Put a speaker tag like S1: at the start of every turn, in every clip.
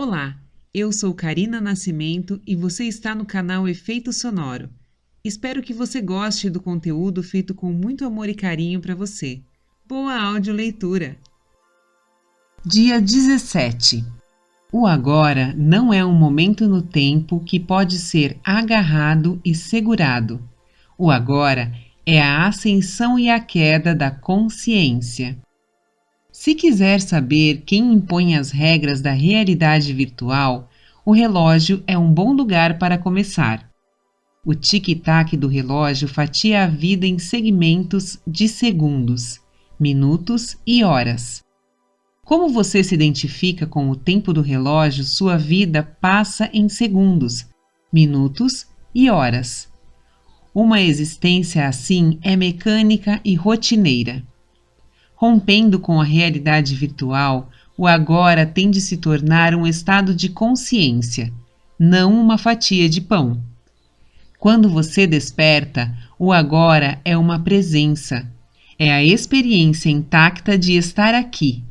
S1: Olá, eu sou Karina Nascimento e você está no canal Efeito Sonoro. Espero que você goste do conteúdo feito com muito amor e carinho para você. Boa audioleitura! Dia 17. O agora não é um momento no tempo que pode ser agarrado e segurado. O agora é a ascensão e a queda da consciência. Se quiser saber quem impõe as regras da realidade virtual, o relógio é um bom lugar para começar. O tic-tac do relógio fatia a vida em segmentos de segundos, minutos e horas. Como você se identifica com o tempo do relógio, sua vida passa em segundos, minutos e horas. Uma existência assim é mecânica e rotineira. Rompendo com a realidade virtual, o agora tem de se tornar um estado de consciência, não uma fatia de pão. Quando você desperta, o agora é uma presença, é a experiência intacta de estar aqui.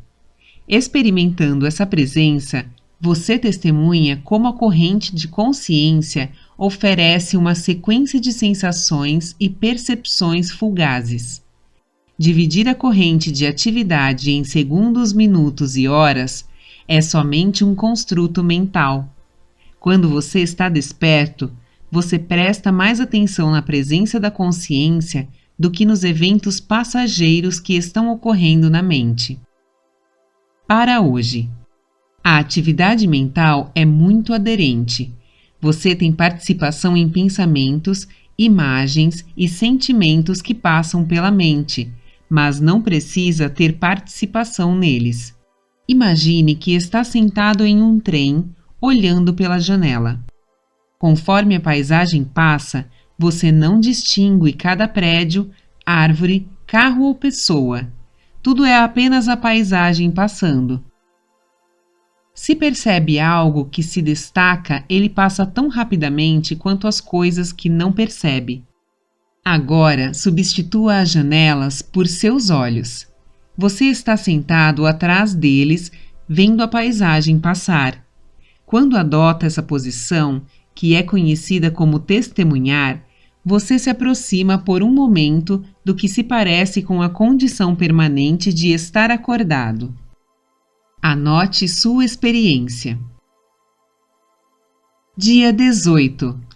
S1: Experimentando essa presença, você testemunha como a corrente de consciência oferece uma sequência de sensações e percepções fugazes. Dividir a corrente de atividade em segundos, minutos e horas é somente um construto mental. Quando você está desperto, você presta mais atenção na presença da consciência do que nos eventos passageiros que estão ocorrendo na mente. Para hoje, a atividade mental é muito aderente. Você tem participação em pensamentos, imagens e sentimentos que passam pela mente, mas não precisa ter participação neles. Imagine que está sentado em um trem, olhando pela janela. Conforme a paisagem passa, você não distingue cada prédio, árvore, carro ou pessoa. Tudo é apenas a paisagem passando. Se percebe algo que se destaca, ele passa tão rapidamente quanto as coisas que não percebe. Agora, substitua as janelas por seus olhos. Você está sentado atrás deles, vendo a paisagem passar. Quando adota essa posição, que é conhecida como testemunhar, você se aproxima por um momento do que se parece com a condição permanente de estar acordado. Anote sua experiência. Dia 18.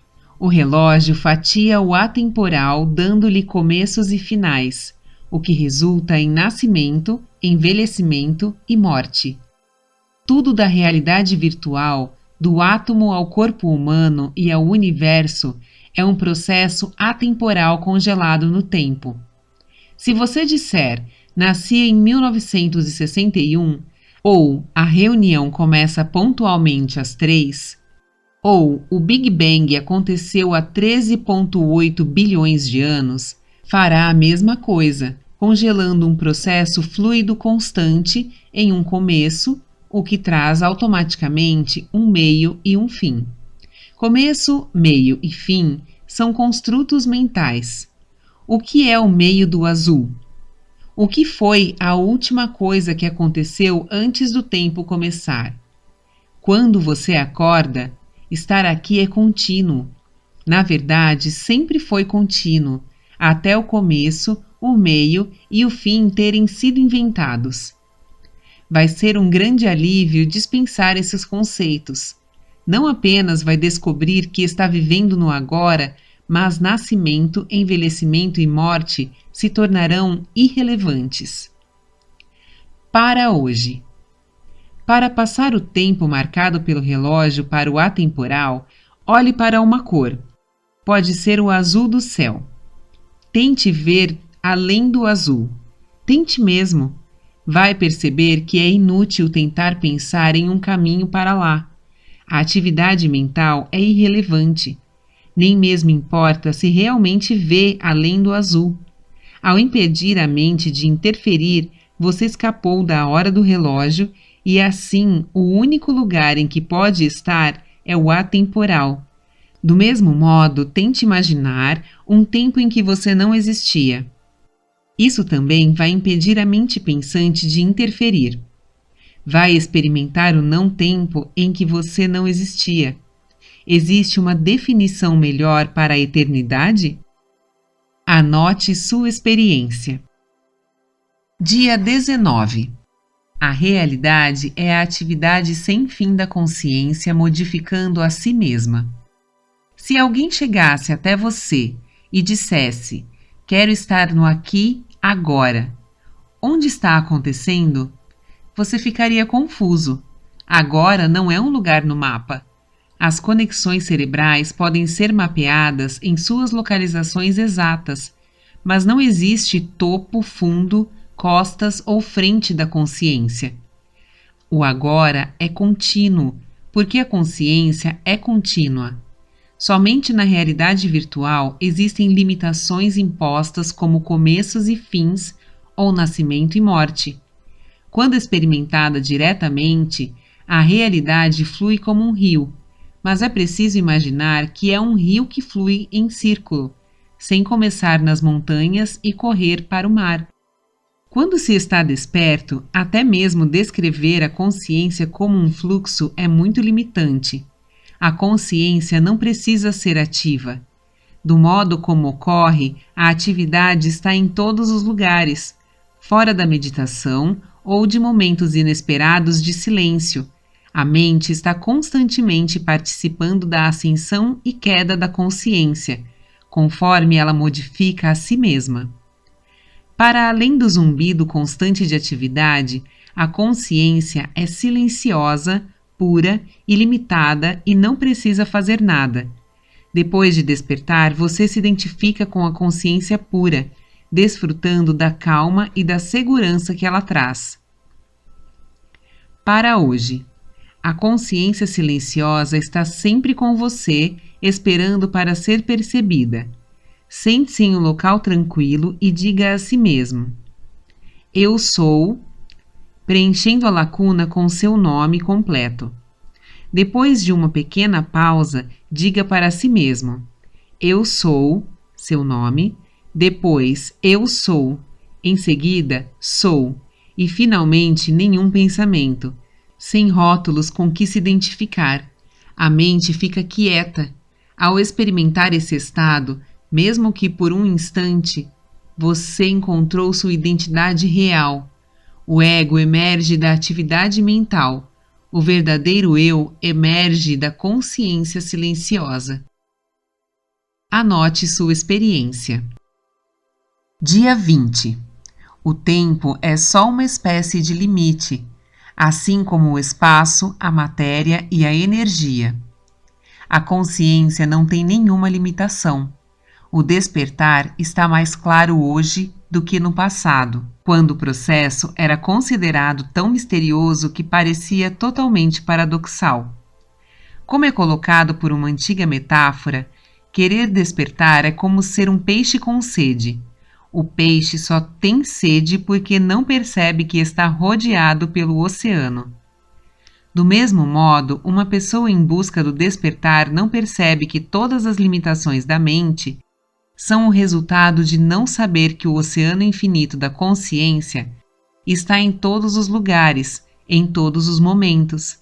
S1: O relógio fatia o atemporal, dando-lhe começos e finais, o que resulta em nascimento, envelhecimento e morte. Tudo da realidade virtual, do átomo ao corpo humano e ao universo, é um processo atemporal congelado no tempo. Se você disser, nasci em 1961, ou a reunião começa pontualmente às 3, ou o Big Bang aconteceu há 13,8 bilhões de anos, fará a mesma coisa, congelando um processo fluido constante em um começo, o que traz automaticamente um meio e um fim. Começo, meio e fim são construtos mentais. O que é o meio do azul? O que foi a última coisa que aconteceu antes do tempo começar? Quando você acorda, estar aqui é contínuo. Na verdade, sempre foi contínuo, até o começo, o meio e o fim terem sido inventados. Vai ser um grande alívio dispensar esses conceitos. Não apenas vai descobrir que está vivendo no agora, mas nascimento, envelhecimento e morte se tornarão irrelevantes. Para hoje. Para passar o tempo marcado pelo relógio para o atemporal, olhe para uma cor. Pode ser o azul do céu. Tente ver além do azul. Tente mesmo. Vai perceber que é inútil tentar pensar em um caminho para lá. A atividade mental é irrelevante. Nem mesmo importa se realmente vê além do azul. Ao impedir a mente de interferir, você escapou da hora do relógio e assim o único lugar em que pode estar é o atemporal. Do mesmo modo, tente imaginar um tempo em que você não existia. Isso também vai impedir a mente pensante de interferir. Vai experimentar o não-tempo em que você não existia. Existe uma definição melhor para a eternidade? Anote sua experiência. Dia 19. A realidade é a atividade sem fim da consciência modificando a si mesma. Se alguém chegasse até você e dissesse: "Quero estar no aqui, agora", onde está acontecendo? Você ficaria confuso. Agora não é um lugar no mapa. As conexões cerebrais podem ser mapeadas em suas localizações exatas, mas não existe topo, fundo, costas ou frente da consciência. O agora é contínuo, porque a consciência é contínua. Somente na realidade virtual existem limitações impostas como começos e fins, ou nascimento e morte. Quando experimentada diretamente, a realidade flui como um rio, mas é preciso imaginar que é um rio que flui em círculo, sem começar nas montanhas e correr para o mar. Quando se está desperto, até mesmo descrever a consciência como um fluxo é muito limitante. A consciência não precisa ser ativa. Do modo como ocorre, a atividade está em todos os lugares, fora da meditação ou de momentos inesperados de silêncio. A mente está constantemente participando da ascensão e queda da consciência, conforme ela modifica a si mesma. Para além do zumbido constante de atividade, a consciência é silenciosa, pura, ilimitada e não precisa fazer nada. Depois de despertar, você se identifica com a consciência pura, desfrutando da calma e da segurança que ela traz. Para hoje, a consciência silenciosa está sempre com você, esperando para ser percebida. Sente-se em um local tranquilo e diga a si mesmo: "Eu sou", preenchendo a lacuna com seu nome completo. Depois de uma pequena pausa, diga para si mesmo: "Eu sou", seu nome, depois "eu sou", em seguida "sou", e finalmente nenhum pensamento, sem rótulos com que se identificar. A mente fica quieta. Ao experimentar esse estado, mesmo que por um instante, você encontrou sua identidade real. O ego emerge da atividade mental. O verdadeiro eu emerge da consciência silenciosa. Anote sua experiência. Dia 20. O tempo é só uma espécie de limite, assim como o espaço, a matéria e a energia. A consciência não tem nenhuma limitação. O despertar está mais claro hoje do que no passado, quando o processo era considerado tão misterioso que parecia totalmente paradoxal. Como é colocado por uma antiga metáfora, querer despertar é como ser um peixe com sede. O peixe só tem sede porque não percebe que está rodeado pelo oceano. Do mesmo modo, uma pessoa em busca do despertar não percebe que todas as limitações da mente são o resultado de não saber que o oceano infinito da consciência está em todos os lugares, em todos os momentos.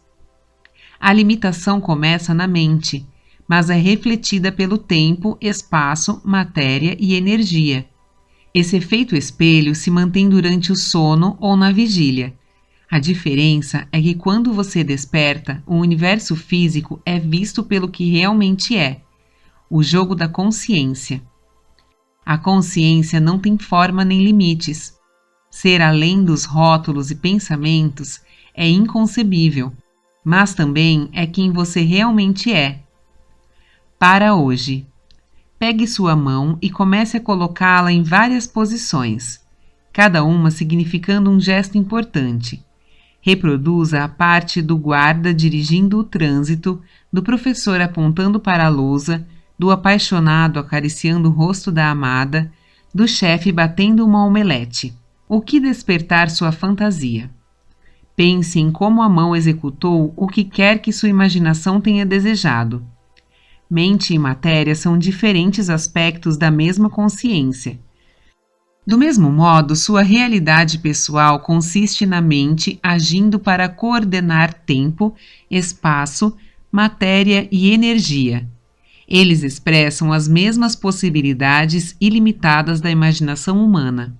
S1: A limitação começa na mente, mas é refletida pelo tempo, espaço, matéria e energia. Esse efeito espelho se mantém durante o sono ou na vigília. A diferença é que quando você desperta, o universo físico é visto pelo que realmente é, o jogo da consciência. A consciência não tem forma nem limites. Ser além dos rótulos e pensamentos é inconcebível, mas também é quem você realmente é. Para hoje, pegue sua mão e comece a colocá-la em várias posições, cada uma significando um gesto importante. Reproduza a parte do guarda dirigindo o trânsito, do professor apontando para a lousa, do apaixonado acariciando o rosto da amada, do chefe batendo uma omelete. O que despertar sua fantasia? Pense em como a mão executou o que quer que sua imaginação tenha desejado. Mente e matéria são diferentes aspectos da mesma consciência. Do mesmo modo, sua realidade pessoal consiste na mente agindo para coordenar tempo, espaço, matéria e energia. Eles expressam as mesmas possibilidades ilimitadas da imaginação humana.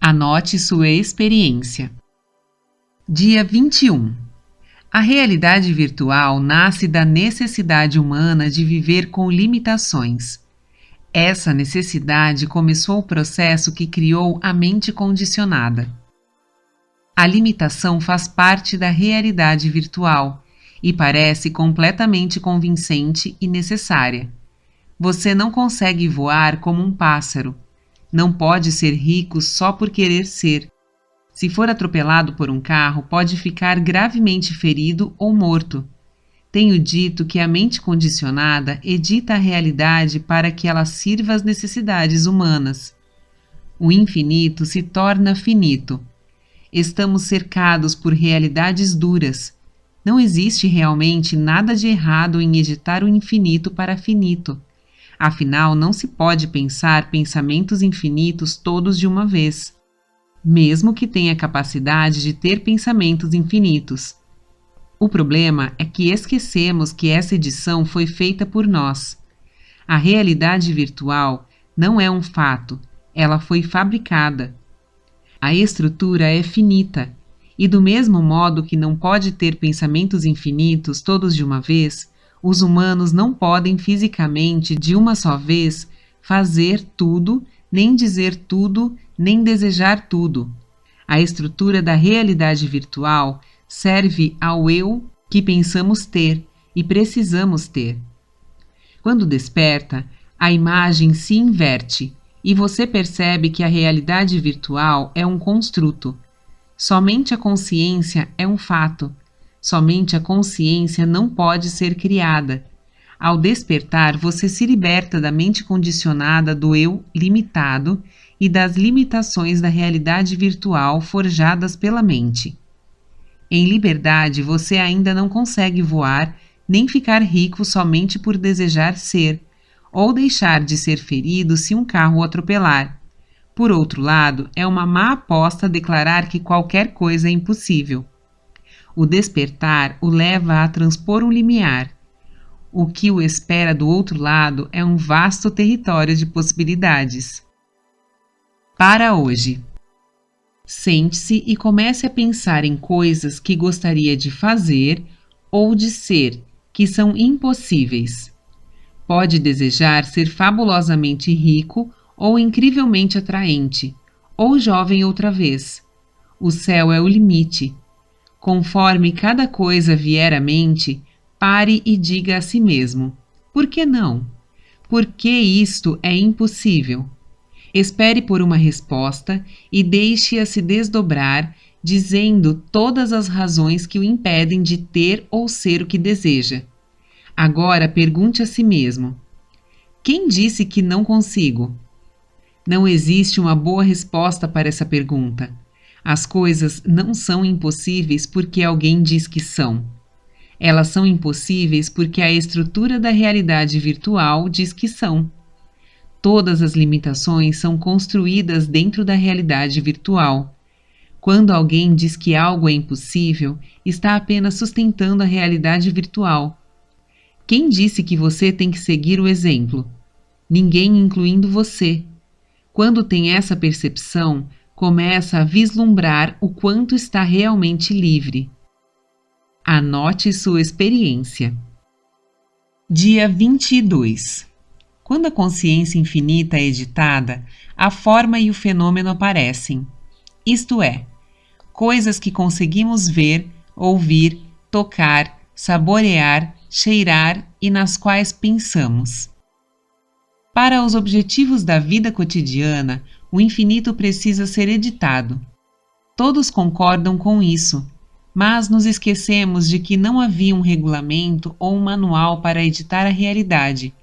S1: Anote sua experiência. Dia 21. A realidade virtual nasce da necessidade humana de viver com limitações. Essa necessidade começou o processo que criou a mente condicionada. A limitação faz parte da realidade virtual e parece completamente convincente e necessária. Você não consegue voar como um pássaro. Não pode ser rico só por querer ser. Se for atropelado por um carro, pode ficar gravemente ferido ou morto. Tenho dito que a mente condicionada edita a realidade para que ela sirva às necessidades humanas. O infinito se torna finito. Estamos cercados por realidades duras. Não existe realmente nada de errado em editar o infinito para finito. Afinal, não se pode pensar pensamentos infinitos todos de uma vez, mesmo que tenha a capacidade de ter pensamentos infinitos. O problema é que esquecemos que essa edição foi feita por nós. A realidade virtual não é um fato, ela foi fabricada. A estrutura é finita, e do mesmo modo que não pode ter pensamentos infinitos todos de uma vez, os humanos não podem fisicamente, de uma só vez, fazer tudo, nem dizer tudo, nem desejar tudo. A estrutura da realidade virtual serve ao eu que pensamos ter e precisamos ter. Quando desperta, a imagem se inverte e você percebe que a realidade virtual é um construto. Somente a consciência é um fato. Somente a consciência não pode ser criada. Ao despertar, você se liberta da mente condicionada do eu limitado e das limitações da realidade virtual forjadas pela mente. Em liberdade, você ainda não consegue voar, nem ficar rico somente por desejar ser, ou deixar de ser ferido se um carro o atropelar. Por outro lado, é uma má aposta declarar que qualquer coisa é impossível. O despertar o leva a transpor um limiar. O que o espera do outro lado é um vasto território de possibilidades. Para hoje. Sente-se e comece a pensar em coisas que gostaria de fazer ou de ser, que são impossíveis. Pode desejar ser fabulosamente rico ou incrivelmente atraente, ou jovem outra vez. O céu é o limite. Conforme cada coisa vier à mente, pare e diga a si mesmo: por que não? Por que isto é impossível? Espere por uma resposta e deixe-a se desdobrar, dizendo todas as razões que o impedem de ter ou ser o que deseja. Agora pergunte a si mesmo: quem disse que não consigo? Não existe uma boa resposta para essa pergunta. As coisas não são impossíveis porque alguém diz que são. Elas são impossíveis porque a estrutura da realidade virtual diz que são. Todas as limitações são construídas dentro da realidade virtual. Quando alguém diz que algo é impossível, está apenas sustentando a realidade virtual. Quem disse que você tem que seguir o exemplo? Ninguém, incluindo você. Quando tem essa percepção, começa a vislumbrar o quanto está realmente livre. Anote sua experiência. Dia 22. Quando a consciência infinita é editada, a forma e o fenômeno aparecem. Isto é, coisas que conseguimos ver, ouvir, tocar, saborear, cheirar e nas quais pensamos. Para os objetivos da vida cotidiana, o infinito precisa ser editado. Todos concordam com isso, mas nos esquecemos de que não havia um regulamento ou um manual para editar a realidade.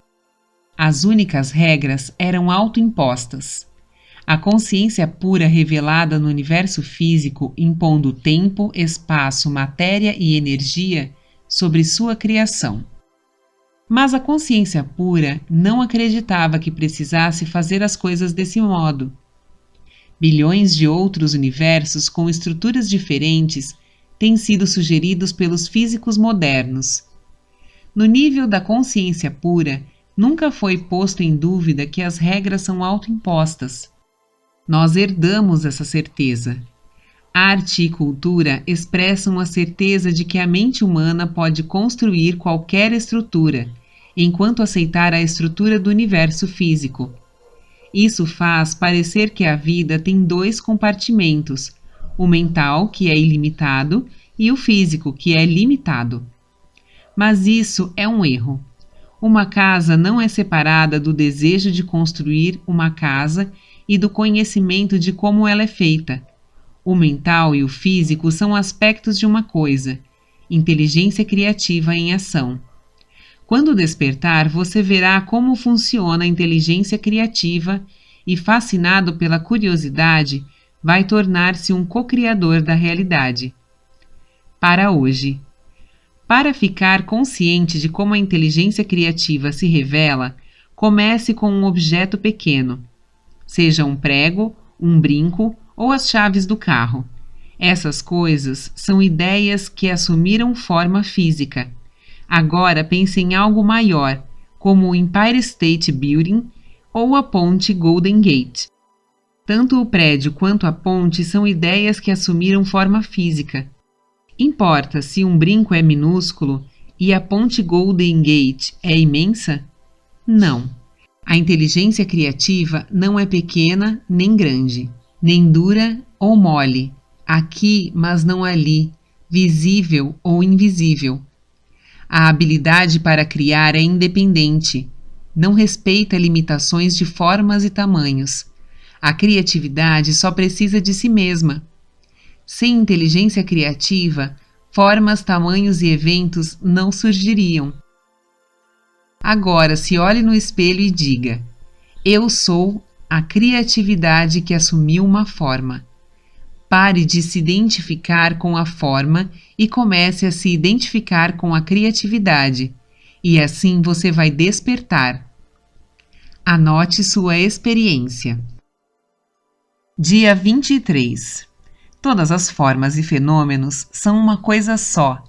S1: As únicas regras eram autoimpostas. A consciência pura revelada no universo físico impondo tempo, espaço, matéria e energia sobre sua criação. Mas a consciência pura não acreditava que precisasse fazer as coisas desse modo. Bilhões de outros universos com estruturas diferentes têm sido sugeridos pelos físicos modernos. No nível da consciência pura, nunca foi posto em dúvida que as regras são autoimpostas. Nós herdamos essa certeza. Arte e cultura expressam a certeza de que a mente humana pode construir qualquer estrutura, enquanto aceitar a estrutura do universo físico. Isso faz parecer que a vida tem dois compartimentos, o mental, que é ilimitado, e o físico, que é limitado. Mas isso é um erro. Uma casa não é separada do desejo de construir uma casa e do conhecimento de como ela é feita. O mental e o físico são aspectos de uma coisa, inteligência criativa em ação. Quando despertar, você verá como funciona a inteligência criativa e, fascinado pela curiosidade, vai tornar-se um co-criador da realidade. Para hoje. Para ficar consciente de como a inteligência criativa se revela, comece com um objeto pequeno, seja um prego, um brinco ou as chaves do carro. Essas coisas são ideias que assumiram forma física. Agora pense em algo maior, como o Empire State Building ou a ponte Golden Gate. Tanto o prédio quanto a ponte são ideias que assumiram forma física. Importa se um brinco é minúsculo e a ponte Golden Gate é imensa? Não. A inteligência criativa não é pequena nem grande, nem dura ou mole, aqui mas não ali, visível ou invisível. A habilidade para criar é independente, não respeita limitações de formas e tamanhos. A criatividade só precisa de si mesma. Sem inteligência criativa, formas, tamanhos e eventos não surgiriam. Agora se olhe no espelho e diga: eu sou a criatividade que assumiu uma forma. Pare de se identificar com a forma e comece a se identificar com a criatividade, e assim você vai despertar. Anote sua experiência. Dia 23. Todas as formas e fenômenos são uma coisa só.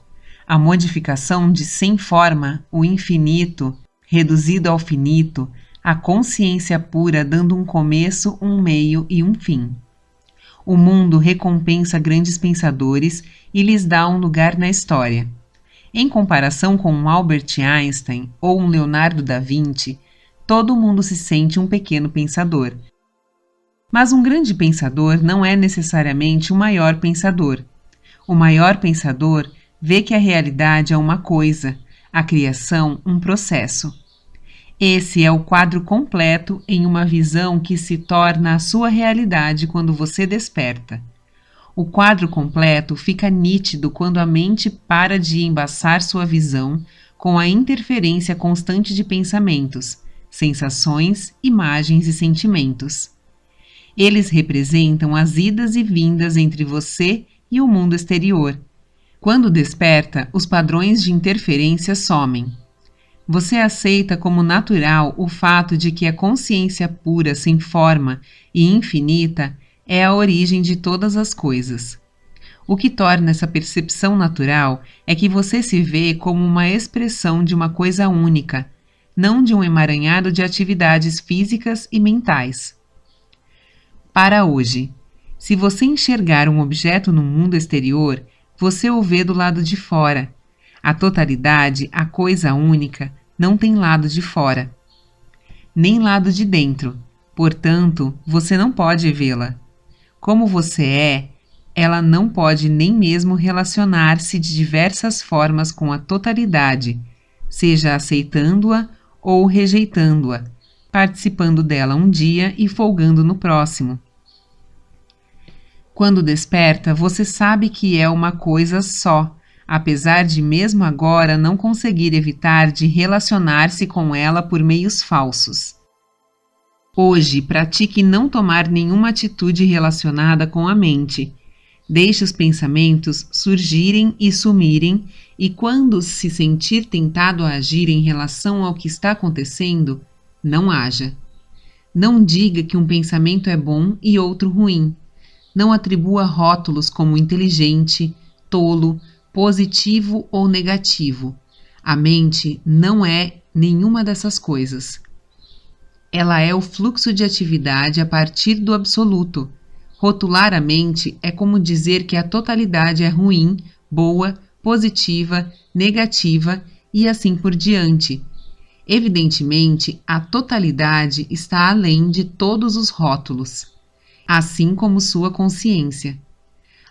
S1: A modificação de sem forma, o infinito, reduzido ao finito, a consciência pura dando um começo, um meio e um fim. O mundo recompensa grandes pensadores e lhes dá um lugar na história. Em comparação com um Albert Einstein ou um Leonardo da Vinci, todo mundo se sente um pequeno pensador. Mas um grande pensador não é necessariamente o maior pensador. O maior pensador vê que a realidade é uma coisa, a criação um processo. Esse é o quadro completo em uma visão que se torna a sua realidade quando você desperta. O quadro completo fica nítido quando a mente para de embaçar sua visão com a interferência constante de pensamentos, sensações, imagens e sentimentos. Eles representam as idas e vindas entre você e o mundo exterior. Quando desperta, os padrões de interferência somem. Você aceita como natural o fato de que a consciência pura, sem forma e infinita é a origem de todas as coisas. O que torna essa percepção natural é que você se vê como uma expressão de uma coisa única, não de um emaranhado de atividades físicas e mentais. Para hoje, se você enxergar um objeto no mundo exterior, você o vê do lado de fora. A totalidade, a coisa única, não tem lado de fora, nem lado de dentro. Portanto, você não pode vê-la. Como você é, ela não pode nem mesmo relacionar-se de diversas formas com a totalidade, seja aceitando-a ou rejeitando-a, participando dela um dia e folgando no próximo. Quando desperta, você sabe que é uma coisa só, apesar de mesmo agora não conseguir evitar de relacionar-se com ela por meios falsos. Hoje, pratique não tomar nenhuma atitude relacionada com a mente. Deixe os pensamentos surgirem e sumirem, e quando se sentir tentado a agir em relação ao que está acontecendo, não haja. Não diga que um pensamento é bom e outro ruim. Não atribua rótulos como inteligente, tolo, positivo ou negativo. A mente não é nenhuma dessas coisas. Ela é o fluxo de atividade a partir do absoluto. Rotular a mente é como dizer que a totalidade é ruim, boa, positiva, negativa e assim por diante. Evidentemente, a totalidade está além de todos os rótulos, assim como sua consciência.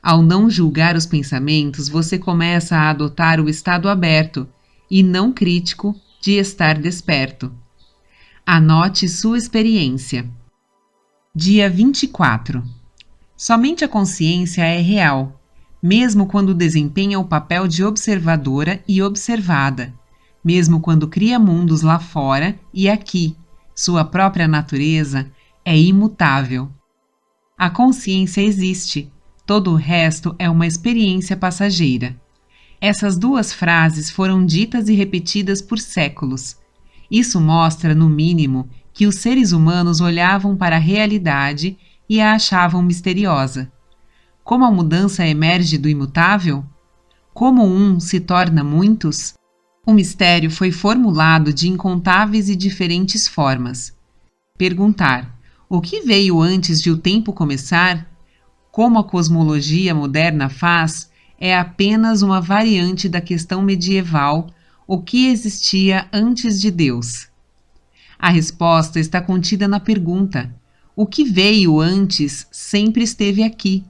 S1: Ao não julgar os pensamentos, você começa a adotar o estado aberto e não crítico de estar desperto. Anote sua experiência. Dia 24. Somente a consciência é real, mesmo quando desempenha o papel de observadora e observada, mesmo quando cria mundos lá fora e aqui. Sua própria natureza é imutável. A consciência existe, todo o resto é uma experiência passageira. Essas duas frases foram ditas e repetidas por séculos. Isso mostra, no mínimo, que os seres humanos olhavam para a realidade e a achavam misteriosa. Como a mudança emerge do imutável? Como um se torna muitos? O mistério foi formulado de incontáveis e diferentes formas. Perguntar: o que veio antes de o tempo começar? Como a cosmologia moderna faz, é apenas uma variante da questão medieval: o que existia antes de Deus? A resposta está contida na pergunta: o que veio antes sempre esteve aqui.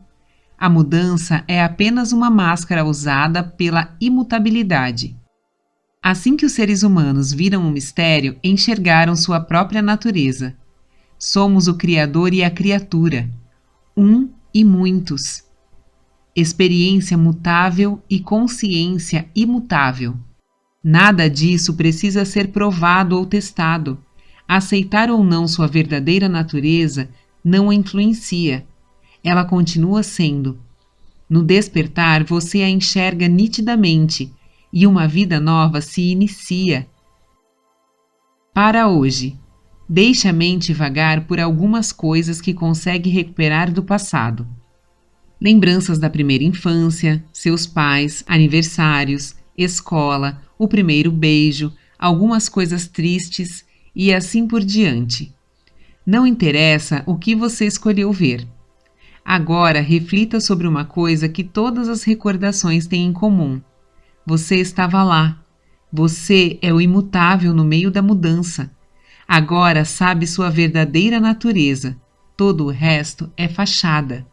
S1: A mudança é apenas uma máscara usada pela imutabilidade. Assim que os seres humanos viram o mistério, enxergaram sua própria natureza. Somos o Criador e a criatura, um e muitos. Experiência mutável e consciência imutável. Nada disso precisa ser provado ou testado. Aceitar ou não sua verdadeira natureza não a influencia. Ela continua sendo. No despertar, você a enxerga nitidamente e uma vida nova se inicia. Para hoje, deixe a mente vagar por algumas coisas que consegue recuperar do passado. Lembranças da primeira infância, seus pais, aniversários, escola, o primeiro beijo, algumas coisas tristes e assim por diante. Não interessa o que você escolheu ver. Agora reflita sobre uma coisa que todas as recordações têm em comum. Você estava lá. Você é o imutável no meio da mudança. Agora sabe sua verdadeira natureza. Todo o resto é fachada.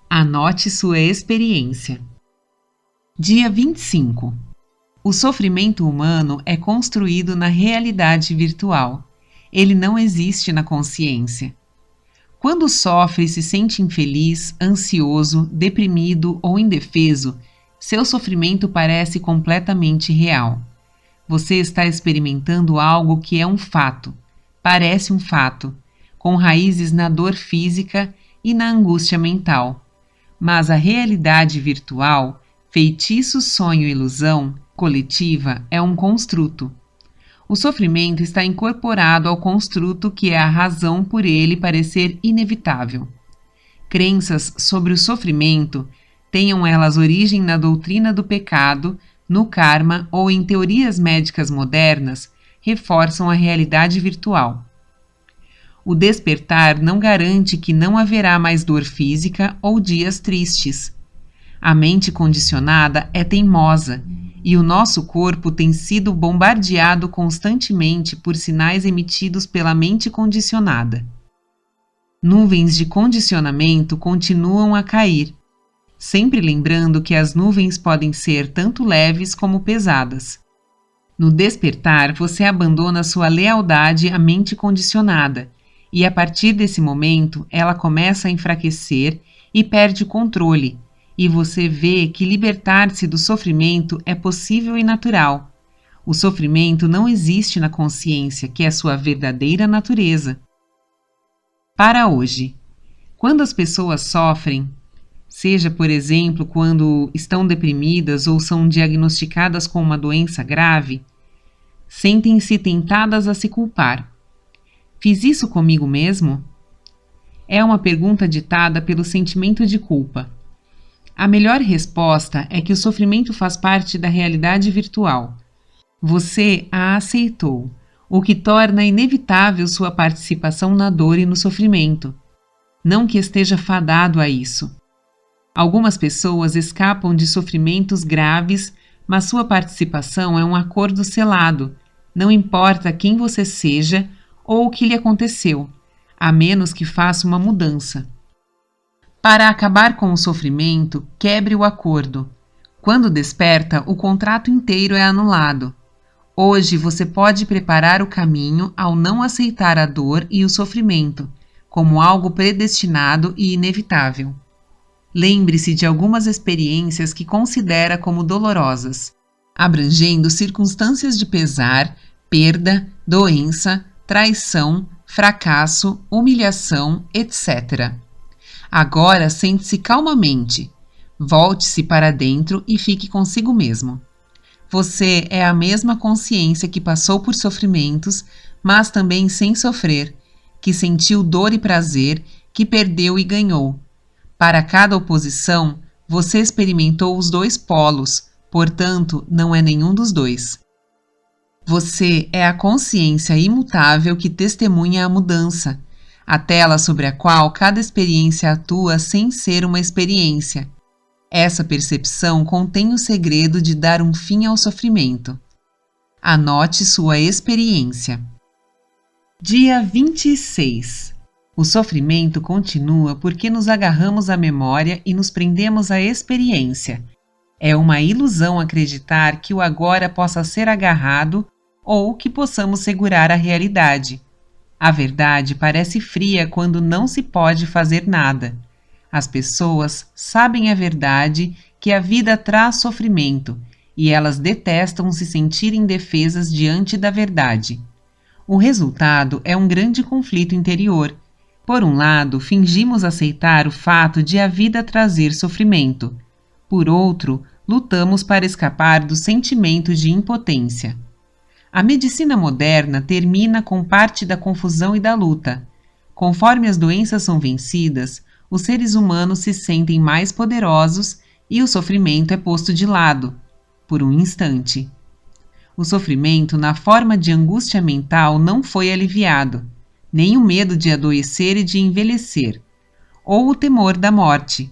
S1: Anote sua experiência. Dia 25. O sofrimento humano é construído na realidade virtual. Ele não existe na consciência. Quando sofre e se sente infeliz, ansioso, deprimido ou indefeso, seu sofrimento parece completamente real. Você está experimentando algo que é um fato, parece um fato, com raízes na dor física e na angústia mental. Mas a realidade virtual, feitiço, sonho e ilusão coletiva, é um construto. O sofrimento está incorporado ao construto que é a razão por ele parecer inevitável. Crenças sobre o sofrimento, tenham elas origem na doutrina do pecado, no karma ou em teorias médicas modernas, reforçam a realidade virtual. O despertar não garante que não haverá mais dor física ou dias tristes. A mente condicionada é teimosa e o nosso corpo tem sido bombardeado constantemente por sinais emitidos pela mente condicionada. Nuvens de condicionamento continuam a cair, sempre lembrando que as nuvens podem ser tanto leves como pesadas. No despertar, você abandona sua lealdade à mente condicionada, e a partir desse momento ela começa a enfraquecer e perde o controle, e você vê que libertar-se do sofrimento é possível e natural. O sofrimento não existe na consciência, que é sua verdadeira natureza. Para hoje, quando as pessoas sofrem, seja, por exemplo, quando estão deprimidas ou são diagnosticadas com uma doença grave, sentem-se tentadas a se culpar. Fiz isso comigo mesmo? É uma pergunta ditada pelo sentimento de culpa. A melhor resposta é que o sofrimento faz parte da realidade virtual. Você a aceitou, o que torna inevitável sua participação na dor e no sofrimento. Não que esteja fadado a isso. Algumas pessoas escapam de sofrimentos graves, mas sua participação é um acordo selado. Não importa quem você seja ou o que lhe aconteceu, a menos que faça uma mudança. Para acabar com o sofrimento, quebre o acordo. Quando desperta, o contrato inteiro é anulado. Hoje você pode preparar o caminho ao não aceitar a dor e o sofrimento como algo predestinado e inevitável. Lembre-se de algumas experiências que considera como dolorosas, abrangendo circunstâncias de pesar, perda, doença, traição, fracasso, humilhação, etc. Agora sente-se calmamente. Volte-se para dentro e fique consigo mesmo. Você é a mesma consciência que passou por sofrimentos, mas também sem sofrer, que sentiu dor e prazer, que perdeu e ganhou. Para cada oposição, você experimentou os dois polos, portanto, não é nenhum dos dois. Você é a consciência imutável que testemunha a mudança, a tela sobre a qual cada experiência atua sem ser uma experiência. Essa percepção contém o segredo de dar um fim ao sofrimento. Anote sua experiência. Dia 26. O sofrimento continua porque nos agarramos à memória e nos prendemos à experiência. É uma ilusão acreditar que o agora possa ser agarrado ou que possamos segurar a realidade. A verdade parece fria quando não se pode fazer nada. As pessoas sabem a verdade que a vida traz sofrimento e elas detestam se sentir indefesas diante da verdade. O resultado é um grande conflito interior. Por um lado, fingimos aceitar o fato de a vida trazer sofrimento. Por outro, lutamos para escapar do sentimento de impotência. A medicina moderna termina com parte da confusão e da luta. Conforme as doenças são vencidas, os seres humanos se sentem mais poderosos e o sofrimento é posto de lado, por um instante. O sofrimento na forma de angústia mental não foi aliviado, nem o medo de adoecer e de envelhecer, ou o temor da morte.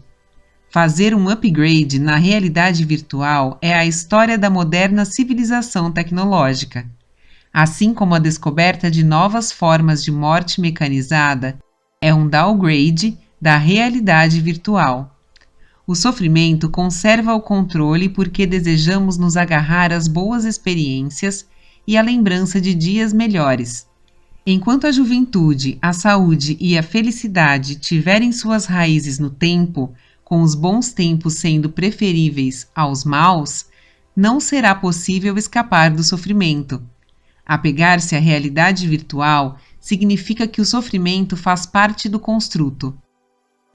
S1: Fazer um upgrade na realidade virtual é a história da moderna civilização tecnológica. Assim como a descoberta de novas formas de morte mecanizada é um downgrade da realidade virtual. O sofrimento conserva o controle porque desejamos nos agarrar às boas experiências e à lembrança de dias melhores. Enquanto a juventude, a saúde e a felicidade tiverem suas raízes no tempo, com os bons tempos sendo preferíveis aos maus, não será possível escapar do sofrimento. Apegar-se à realidade virtual significa que o sofrimento faz parte do construto.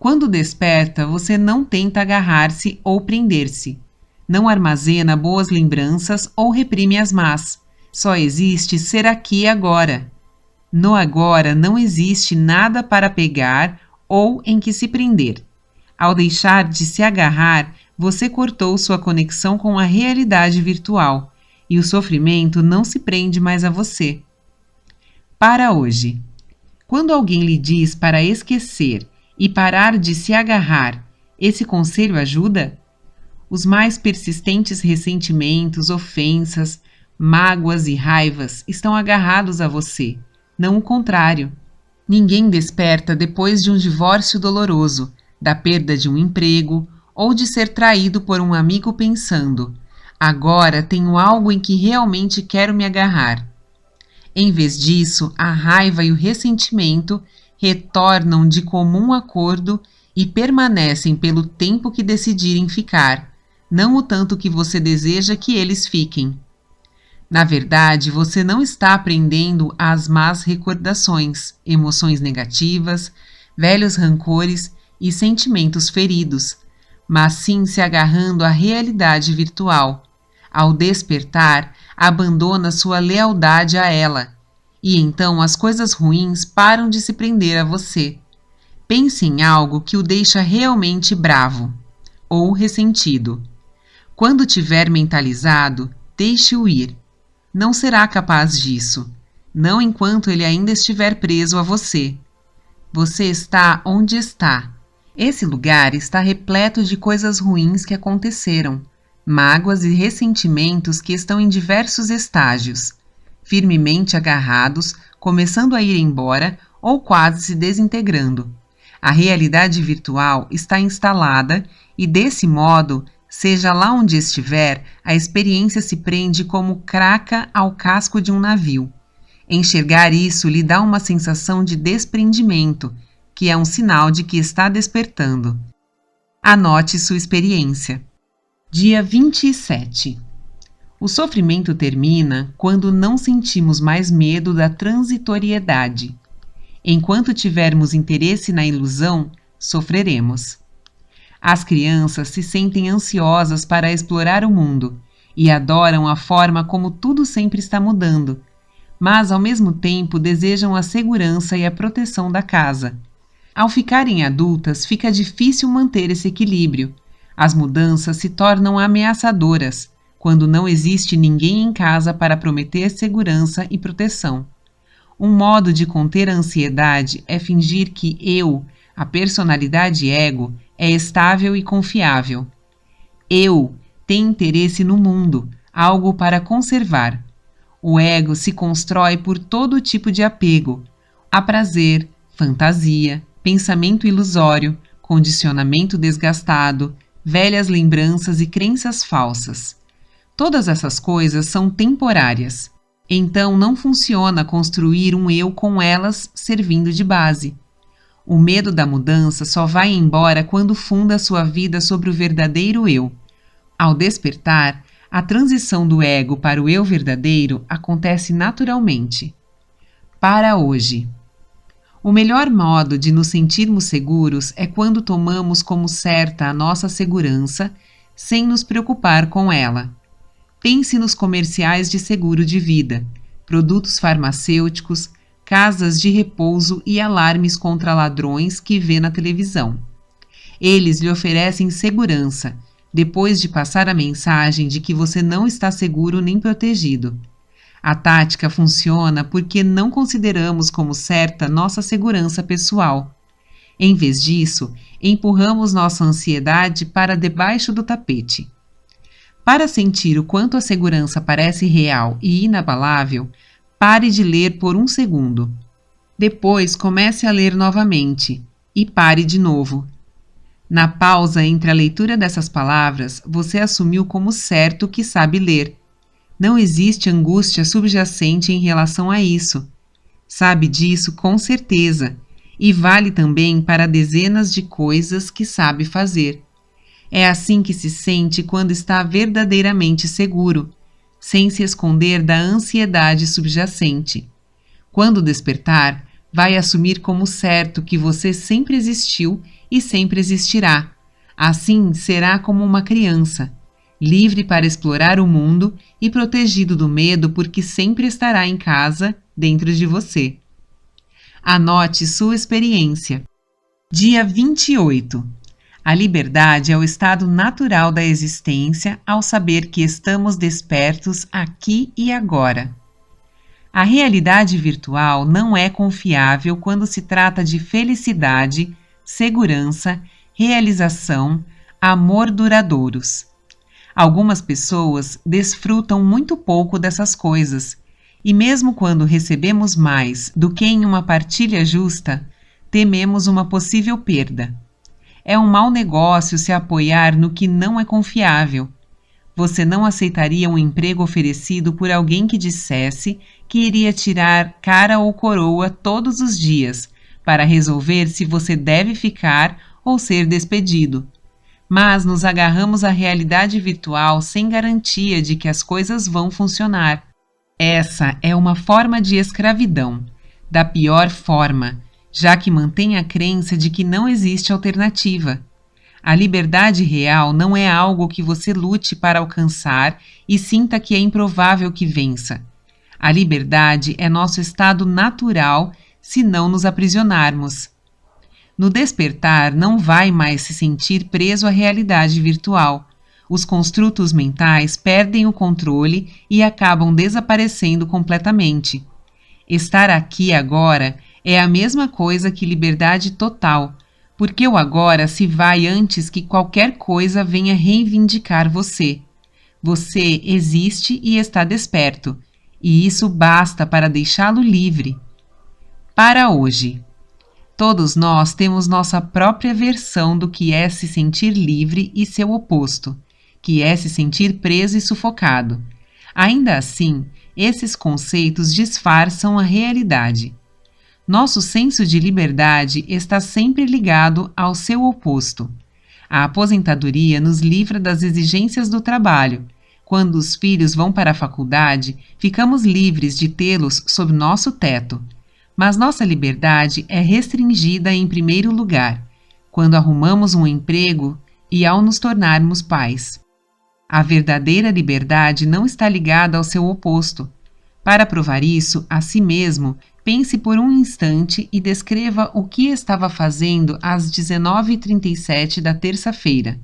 S1: Quando desperta, você não tenta agarrar-se ou prender-se. Não armazena boas lembranças ou reprime as más. Só existe ser aqui e agora. No agora não existe nada para pegar ou em que se prender. Ao deixar de se agarrar, você cortou sua conexão com a realidade virtual e o sofrimento não se prende mais a você. Para hoje. Quando alguém lhe diz para esquecer e parar de se agarrar, esse conselho ajuda? Os mais persistentes ressentimentos, ofensas, mágoas e raivas estão agarrados a você, não o contrário. Ninguém desperta depois de um divórcio doloroso, da perda de um emprego ou de ser traído por um amigo pensando: agora tenho algo em que realmente quero me agarrar. Em vez disso, a raiva e o ressentimento retornam de comum acordo e permanecem pelo tempo que decidirem ficar, não o tanto que você deseja que eles fiquem. Na verdade, você não está aprendendo às más recordações, emoções negativas, velhos rancores e sentimentos feridos, mas sim se agarrando à realidade virtual. Ao despertar, abandona sua lealdade a ela E então as coisas ruins param de se prender a você. Pense em algo que o deixa realmente bravo ou ressentido. Quando tiver mentalizado, deixe-o ir. Não será capaz disso, não enquanto ele ainda estiver preso a você. Você está onde está. Esse lugar está repleto de coisas ruins que aconteceram, mágoas e ressentimentos que estão em diversos estágios, firmemente agarrados, começando a ir embora ou quase se desintegrando. A realidade virtual está instalada e, desse modo, seja lá onde estiver, a experiência se prende como craca ao casco de um navio. Enxergar isso lhe dá uma sensação de desprendimento, que é um sinal de que está despertando. Anote sua experiência. Dia 27. O sofrimento termina quando não sentimos mais medo da transitoriedade. Enquanto tivermos interesse na ilusão, sofreremos. As crianças se sentem ansiosas para explorar o mundo e adoram a forma como tudo sempre está mudando, mas ao mesmo tempo desejam a segurança e a proteção da casa. Ao ficarem adultas, fica difícil manter esse equilíbrio. As mudanças se tornam ameaçadoras quando não existe ninguém em casa para prometer segurança e proteção. Um modo de conter a ansiedade é fingir que eu, a personalidade ego, é estável e confiável. Eu tenho interesse no mundo, algo para conservar. O ego se constrói por todo tipo de apego, a prazer, fantasia, pensamento ilusório, condicionamento desgastado, velhas lembranças e crenças falsas. Todas essas coisas são temporárias. Então não funciona construir um eu com elas servindo de base. O medo da mudança só vai embora quando funda sua vida sobre o verdadeiro eu. Ao despertar, a transição do ego para o eu verdadeiro acontece naturalmente. Para hoje. O melhor modo de nos sentirmos seguros é quando tomamos como certa a nossa segurança, sem nos preocupar com ela. Pense nos comerciais de seguro de vida, produtos farmacêuticos, casas de repouso e alarmes contra ladrões que vê na televisão. Eles lhe oferecem segurança, depois de passar a mensagem de que você não está seguro nem protegido. A tática funciona porque não consideramos como certa nossa segurança pessoal. Em vez disso, empurramos nossa ansiedade para debaixo do tapete. Para sentir o quanto a segurança parece real e inabalável, pare de ler por um segundo. Depois comece a ler novamente e pare de novo. Na pausa entre a leitura dessas palavras, você assumiu como certo que sabe ler. Não existe angústia subjacente em relação a isso. Sabe disso com certeza, e vale também para dezenas de coisas que sabe fazer. É assim que se sente quando está verdadeiramente seguro, sem se esconder da ansiedade subjacente. Quando despertar, vai assumir como certo que você sempre existiu e sempre existirá. Assim, será como uma criança, livre para explorar o mundo e protegido do medo porque sempre estará em casa, dentro de você. Anote sua experiência. Dia 28. A liberdade é o estado natural da existência ao saber que estamos despertos aqui e agora. A realidade virtual não é confiável quando se trata de felicidade, segurança, realização, amor duradouros. Algumas pessoas desfrutam muito pouco dessas coisas, e mesmo quando recebemos mais do que em uma partilha justa, tememos uma possível perda. É um mau negócio se apoiar no que não é confiável. Você não aceitaria um emprego oferecido por alguém que dissesse que iria tirar cara ou coroa todos os dias para resolver se você deve ficar ou ser despedido. Mas nos agarramos à realidade virtual sem garantia de que as coisas vão funcionar. Essa é uma forma de escravidão, da pior forma, já que mantém a crença de que não existe alternativa. A liberdade real não é algo que você lute para alcançar e sinta que é improvável que vença. A liberdade é nosso estado natural se não nos aprisionarmos. No despertar, não vai mais se sentir preso à realidade virtual. Os construtos mentais perdem o controle e acabam desaparecendo completamente. Estar aqui agora é a mesma coisa que liberdade total, porque o agora se vai antes que qualquer coisa venha reivindicar você. Você existe e está desperto, e isso basta para deixá-lo livre. Para hoje. Todos nós temos nossa própria versão do que é se sentir livre e seu oposto, que é se sentir preso e sufocado. Ainda assim, esses conceitos disfarçam a realidade. Nosso senso de liberdade está sempre ligado ao seu oposto. A aposentadoria nos livra das exigências do trabalho. Quando os filhos vão para a faculdade, ficamos livres de tê-los sob nosso teto. Mas nossa liberdade é restringida em primeiro lugar, quando arrumamos um emprego e ao nos tornarmos pais. A verdadeira liberdade não está ligada ao seu oposto. Para provar isso a si mesmo, pense por um instante e descreva o que estava fazendo às 19h37 da terça-feira.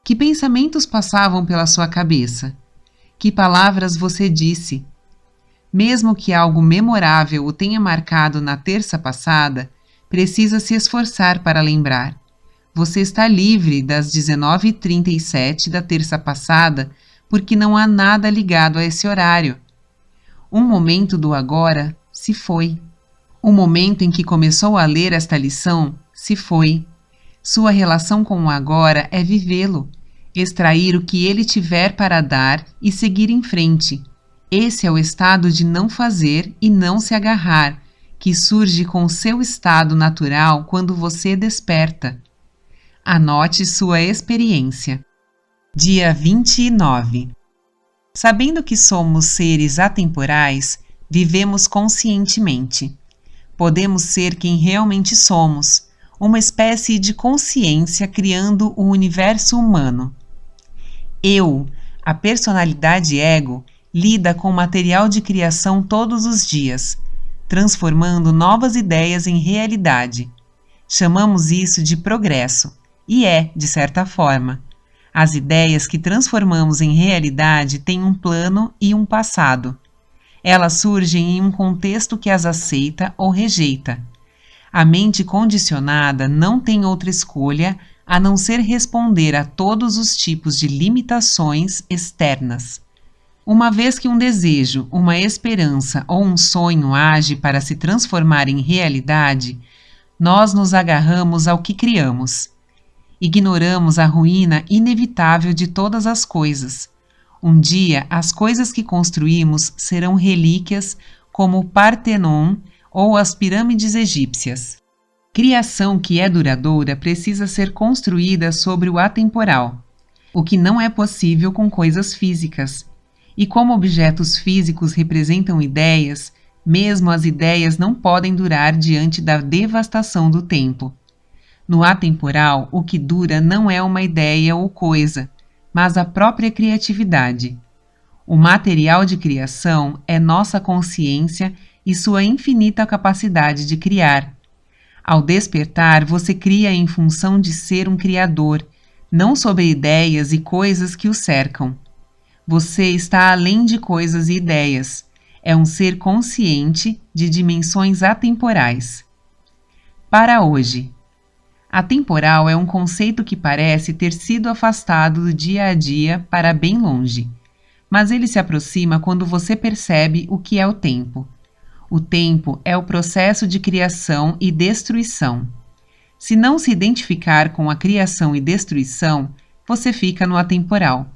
S1: Que pensamentos passavam pela sua cabeça? Que palavras você disse? Mesmo que algo memorável o tenha marcado na terça passada, precisa se esforçar para lembrar. Você está livre das 19h37 da terça passada porque não há nada ligado a esse horário. Um momento do agora se foi. O momento em que começou a ler esta lição se foi. Sua relação com o agora é vivê-lo, extrair o que ele tiver para dar e seguir em frente. Esse é o estado de não fazer e não se agarrar, que surge com o seu estado natural quando você desperta. Anote sua experiência. Dia 29. Sabendo que somos seres atemporais, vivemos conscientemente. Podemos ser quem realmente somos, uma espécie de consciência criando o universo humano. Eu, a personalidade ego, lida com material de criação todos os dias, transformando novas ideias em realidade. Chamamos isso de progresso, e é, de certa forma. As ideias que transformamos em realidade têm um plano e um passado. Elas surgem em um contexto que as aceita ou rejeita. A mente condicionada não tem outra escolha a não ser responder a todos os tipos de limitações externas. Uma vez que um desejo, uma esperança ou um sonho age para se transformar em realidade, nós nos agarramos ao que criamos. Ignoramos a ruína inevitável de todas as coisas. Um dia, as coisas que construímos serão relíquias como o Partenon ou as pirâmides egípcias. Criação que é duradoura precisa ser construída sobre o atemporal, o que não é possível com coisas físicas. E como objetos físicos representam ideias, mesmo as ideias não podem durar diante da devastação do tempo. No atemporal, o que dura não é uma ideia ou coisa, mas a própria criatividade. O material de criação é nossa consciência e sua infinita capacidade de criar. Ao despertar, você cria em função de ser um criador, não sobre ideias e coisas que o cercam. Você está além de coisas e ideias. É um ser consciente de dimensões atemporais. Para hoje. Atemporal é um conceito que parece ter sido afastado do dia a dia para bem longe, mas ele se aproxima quando você percebe o que é o tempo. O tempo é o processo de criação e destruição. Se não se identificar com a criação e destruição, você fica no atemporal.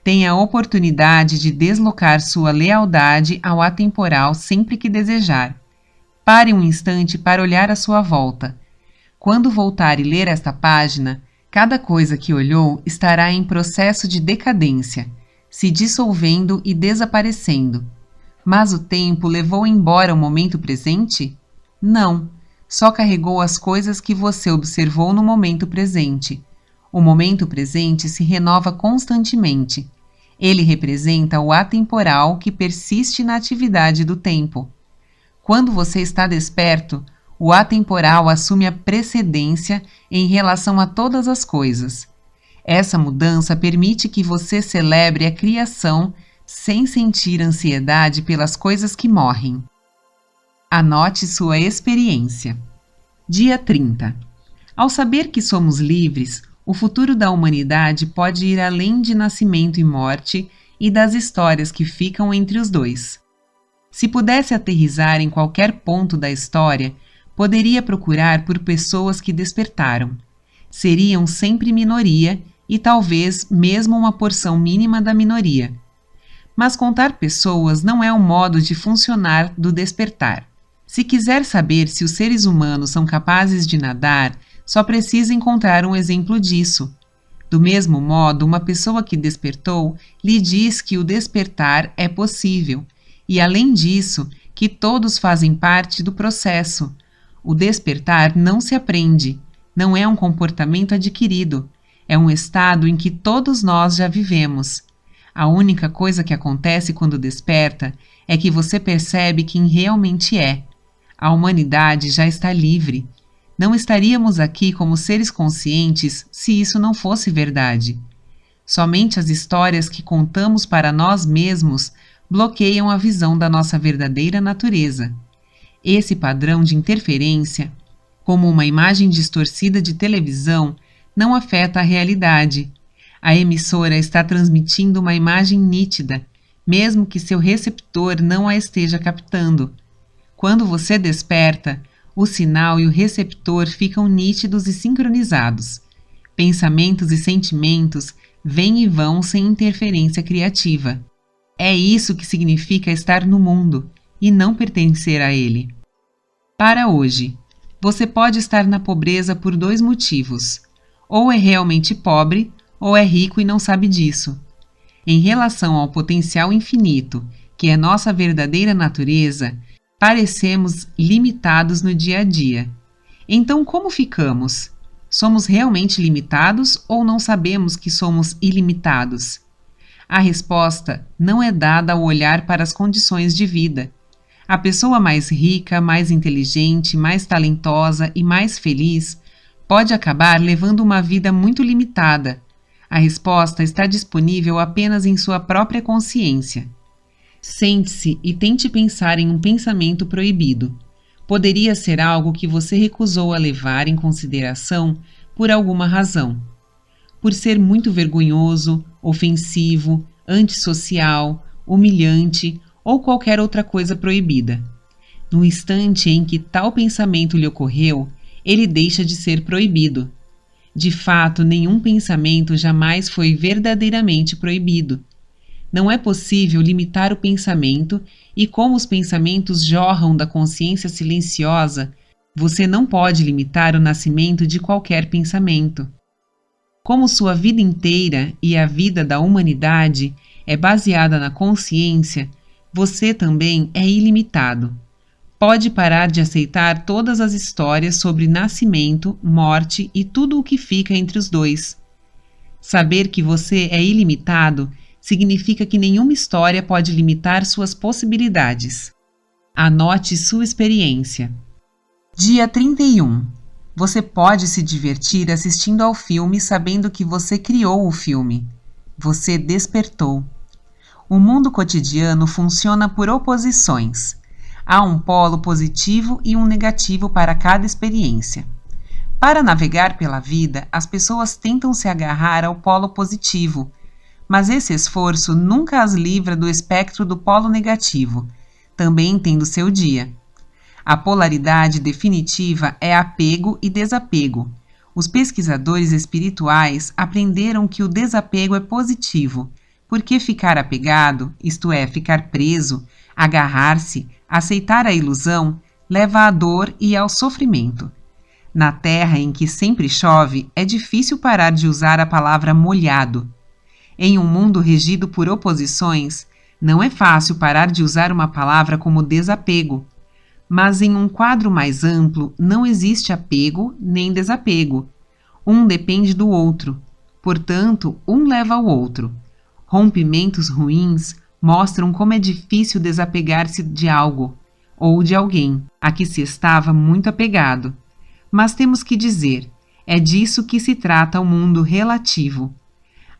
S1: Tenha a oportunidade de deslocar sua lealdade ao atemporal sempre que desejar. Pare um instante para olhar à sua volta. Quando voltar e ler esta página, cada coisa que olhou estará em processo de decadência, se dissolvendo e desaparecendo. Mas o tempo levou embora o momento presente? Não, só carregou as coisas que você observou no momento presente. O momento presente se renova constantemente. Ele representa o atemporal que persiste na atividade do tempo. Quando você está desperto, o atemporal assume a precedência em relação a todas as coisas. Essa mudança permite que você celebre a criação sem sentir ansiedade pelas coisas que morrem. Anote sua experiência. Dia 30. Ao saber que somos livres, o futuro da humanidade pode ir além de nascimento e morte e das histórias que ficam entre os dois. Se pudesse aterrissar em qualquer ponto da história, poderia procurar por pessoas que despertaram. Seriam sempre minoria e talvez mesmo uma porção mínima da minoria. Mas contar pessoas não é um modo de funcionar do despertar. Se quiser saber se os seres humanos são capazes de nadar, só precisa encontrar um exemplo disso. Do mesmo modo, uma pessoa que despertou lhe diz que o despertar é possível, e além disso, que todos fazem parte do processo. O despertar não se aprende, não é um comportamento adquirido, é um estado em que todos nós já vivemos. A única coisa que acontece quando desperta é que você percebe quem realmente é. A humanidade já está livre. Não estaríamos aqui como seres conscientes se isso não fosse verdade. Somente as histórias que contamos para nós mesmos bloqueiam a visão da nossa verdadeira natureza. Esse padrão de interferência, como uma imagem distorcida de televisão, não afeta a realidade. A emissora está transmitindo uma imagem nítida, mesmo que seu receptor não a esteja captando. Quando você desperta, o sinal e o receptor ficam nítidos e sincronizados. Pensamentos e sentimentos vêm e vão sem interferência criativa. É isso que significa estar no mundo e não pertencer a ele. Para hoje, você pode estar na pobreza por 2 motivos. Ou é realmente pobre, ou é rico e não sabe disso. Em relação ao potencial infinito, que é nossa verdadeira natureza, parecemos limitados no dia a dia. Então, como ficamos? Somos realmente limitados ou não sabemos que somos ilimitados? A resposta não é dada ao olhar para as condições de vida. A pessoa mais rica, mais inteligente, mais talentosa e mais feliz pode acabar levando uma vida muito limitada. A resposta está disponível apenas em sua própria consciência. Sente-se e tente pensar em um pensamento proibido. Poderia ser algo que você recusou a levar em consideração por alguma razão. Por ser muito vergonhoso, ofensivo, antissocial, humilhante ou qualquer outra coisa proibida. No instante em que tal pensamento lhe ocorreu, ele deixa de ser proibido. De fato, nenhum pensamento jamais foi verdadeiramente proibido. Não é possível limitar o pensamento e, como os pensamentos jorram da consciência silenciosa, você não pode limitar o nascimento de qualquer pensamento. Como sua vida inteira e a vida da humanidade é baseada na consciência, você também é ilimitado. Pode parar de aceitar todas as histórias sobre nascimento, morte e tudo o que fica entre os dois. Saber que você é ilimitado significa que nenhuma história pode limitar suas possibilidades. Anote sua experiência. Dia 31. Você pode se divertir assistindo ao filme sabendo que você criou o filme. Você despertou. O mundo cotidiano funciona por oposições. Há um polo positivo e um negativo para cada experiência. Para navegar pela vida, as pessoas tentam se agarrar ao polo positivo, mas esse esforço nunca as livra do espectro do polo negativo, também tendo seu dia. A polaridade definitiva é apego e desapego. Os pesquisadores espirituais aprenderam que o desapego é positivo, porque ficar apegado, isto é, ficar preso, agarrar-se, aceitar a ilusão, leva à dor e ao sofrimento. Na terra em que sempre chove, é difícil parar de usar a palavra molhado. Em um mundo regido por oposições, não é fácil parar de usar uma palavra como desapego. Mas em um quadro mais amplo, não existe apego nem desapego. Um depende do outro. Portanto, um leva ao outro. Rompimentos ruins mostram como é difícil desapegar-se de algo ou de alguém a que se estava muito apegado. Mas temos que dizer, é disso que se trata o mundo relativo.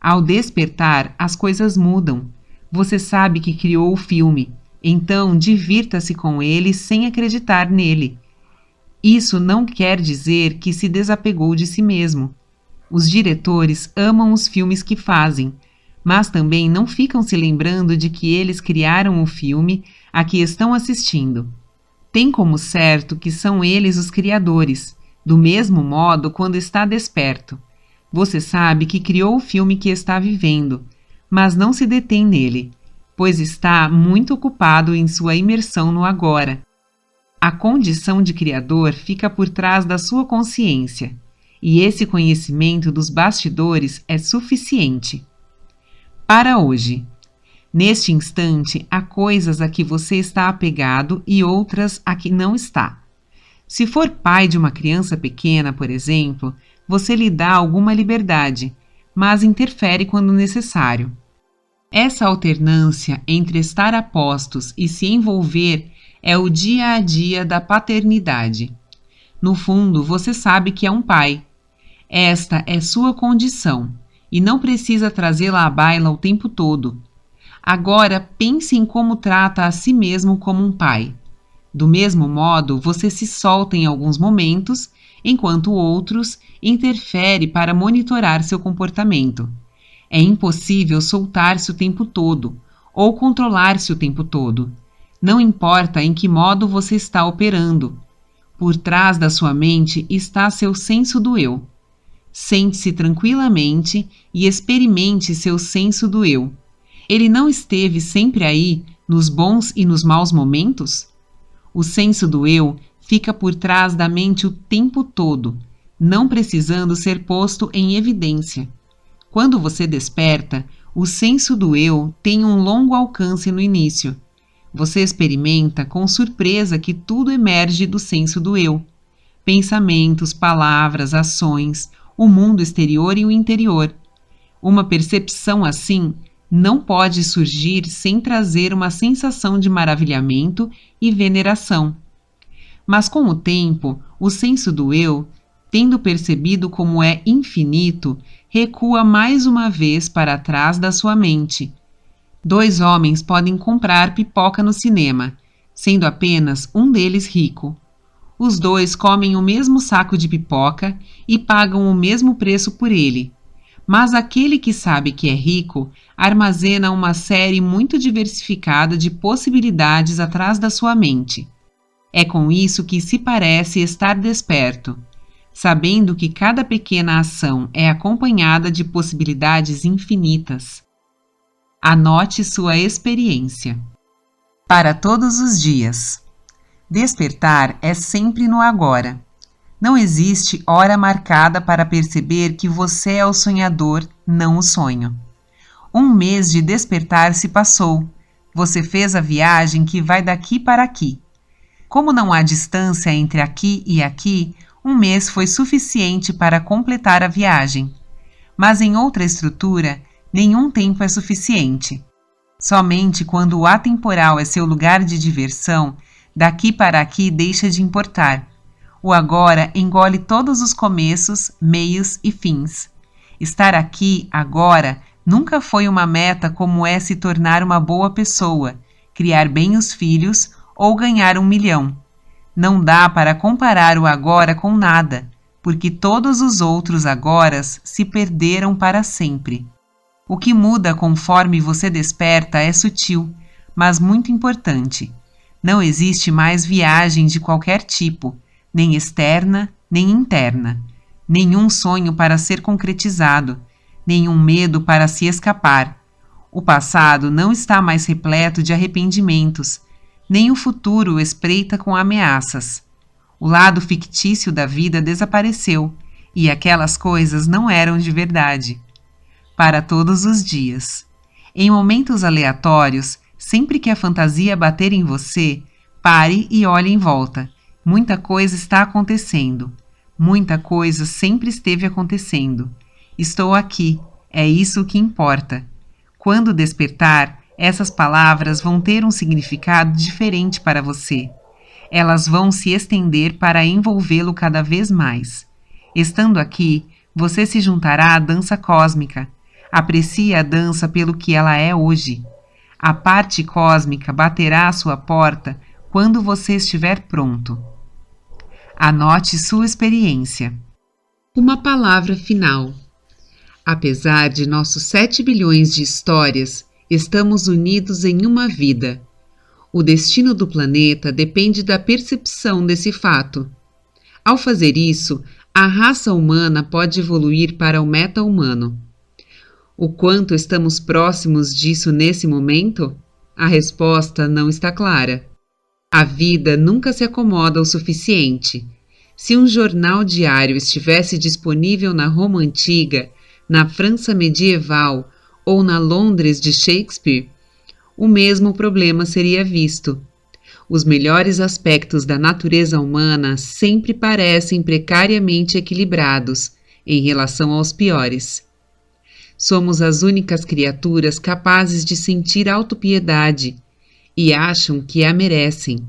S1: Ao despertar, as coisas mudam. Você sabe que criou o filme, então divirta-se com ele sem acreditar nele. Isso não quer dizer que se desapegou de si mesmo. Os diretores amam os filmes que fazem, mas também não ficam se lembrando de que eles criaram o filme a que estão assistindo. Tem como certo que são eles os criadores, do mesmo modo quando está desperto. Você sabe que criou o filme que está vivendo, mas não se detém nele, pois está muito ocupado em sua imersão no agora. A condição de criador fica por trás da sua consciência, e esse conhecimento dos bastidores é suficiente. Para hoje. Neste instante, há coisas a que você está apegado e outras a que não está. Se for pai de uma criança pequena, por exemplo, você lhe dá alguma liberdade, mas interfere quando necessário. Essa alternância entre estar a postos e se envolver é o dia a dia da paternidade. No fundo, você sabe que é um pai. Esta é sua condição, e não precisa trazê-la à baila o tempo todo. Agora pense em como trata a si mesmo como um pai. Do mesmo modo, você se solta em alguns momentos, enquanto outros interfere para monitorar seu comportamento. É impossível soltar-se o tempo todo, ou controlar-se o tempo todo. Não importa em que modo você está operando. Por trás da sua mente está seu senso do eu. Sente-se tranquilamente e experimente seu senso do eu. Ele não esteve sempre aí, nos bons e nos maus momentos? O senso do eu fica por trás da mente o tempo todo, não precisando ser posto em evidência. Quando você desperta, o senso do eu tem um longo alcance no início. Você experimenta com surpresa que tudo emerge do senso do eu. Pensamentos, palavras, ações, o mundo exterior e o interior. Uma percepção assim não pode surgir sem trazer uma sensação de maravilhamento e veneração. Mas com o tempo, o senso do eu, tendo percebido como é infinito, recua mais uma vez para trás da sua mente. 2 homens podem comprar pipoca no cinema, sendo apenas um deles rico. Os 2 comem o mesmo saco de pipoca e pagam o mesmo preço por ele. Mas aquele que sabe que é rico armazena uma série muito diversificada de possibilidades atrás da sua mente. É com isso que se parece estar desperto, sabendo que cada pequena ação é acompanhada de possibilidades infinitas. Anote sua experiência. Para todos os dias. Despertar é sempre no agora. Não existe hora marcada para perceber que você é o sonhador, não o sonho. 1 mês de despertar se passou. Você fez a viagem que vai daqui para aqui. Como não há distância entre aqui e aqui, 1 mês foi suficiente para completar a viagem. Mas em outra estrutura, nenhum tempo é suficiente. Somente quando o atemporal é seu lugar de diversão, daqui para aqui deixa de importar. O agora engole todos os começos, meios e fins. Estar aqui, agora, nunca foi uma meta como é se tornar uma boa pessoa, criar bem os filhos ou ganhar 1 milhão. Não dá para comparar o agora com nada, porque todos os outros agoras se perderam para sempre. O que muda conforme você desperta é sutil, mas muito importante. Não existe mais viagem de qualquer tipo, nem externa, nem interna. Nenhum sonho para ser concretizado, nenhum medo para se escapar. O passado não está mais repleto de arrependimentos, nem o futuro o espreita com ameaças. O lado fictício da vida desapareceu, e aquelas coisas não eram de verdade. Para todos os dias. Em momentos aleatórios, sempre que a fantasia bater em você, pare e olhe em volta. Muita coisa está acontecendo. Muita coisa sempre esteve acontecendo. Estou aqui. É isso que importa. Quando despertar, essas palavras vão ter um significado diferente para você. Elas vão se estender para envolvê-lo cada vez mais. Estando aqui, você se juntará à dança cósmica. Aprecie a dança pelo que ela é hoje. A parte cósmica baterá à sua porta quando você estiver pronto. Anote sua experiência. Uma palavra final. Apesar de nossos 7 bilhões de histórias, estamos unidos em uma vida. O destino do planeta depende da percepção desse fato. Ao fazer isso, a raça humana pode evoluir para o meta-humano. O quanto estamos próximos disso nesse momento? A resposta não está clara. A vida nunca se acomoda o suficiente. Se um jornal diário estivesse disponível na Roma Antiga, na França medieval ou na Londres de Shakespeare, o mesmo problema seria visto. Os melhores aspectos da natureza humana sempre parecem precariamente equilibrados em relação aos piores. Somos as únicas criaturas capazes de sentir autopiedade e acham que a merecem.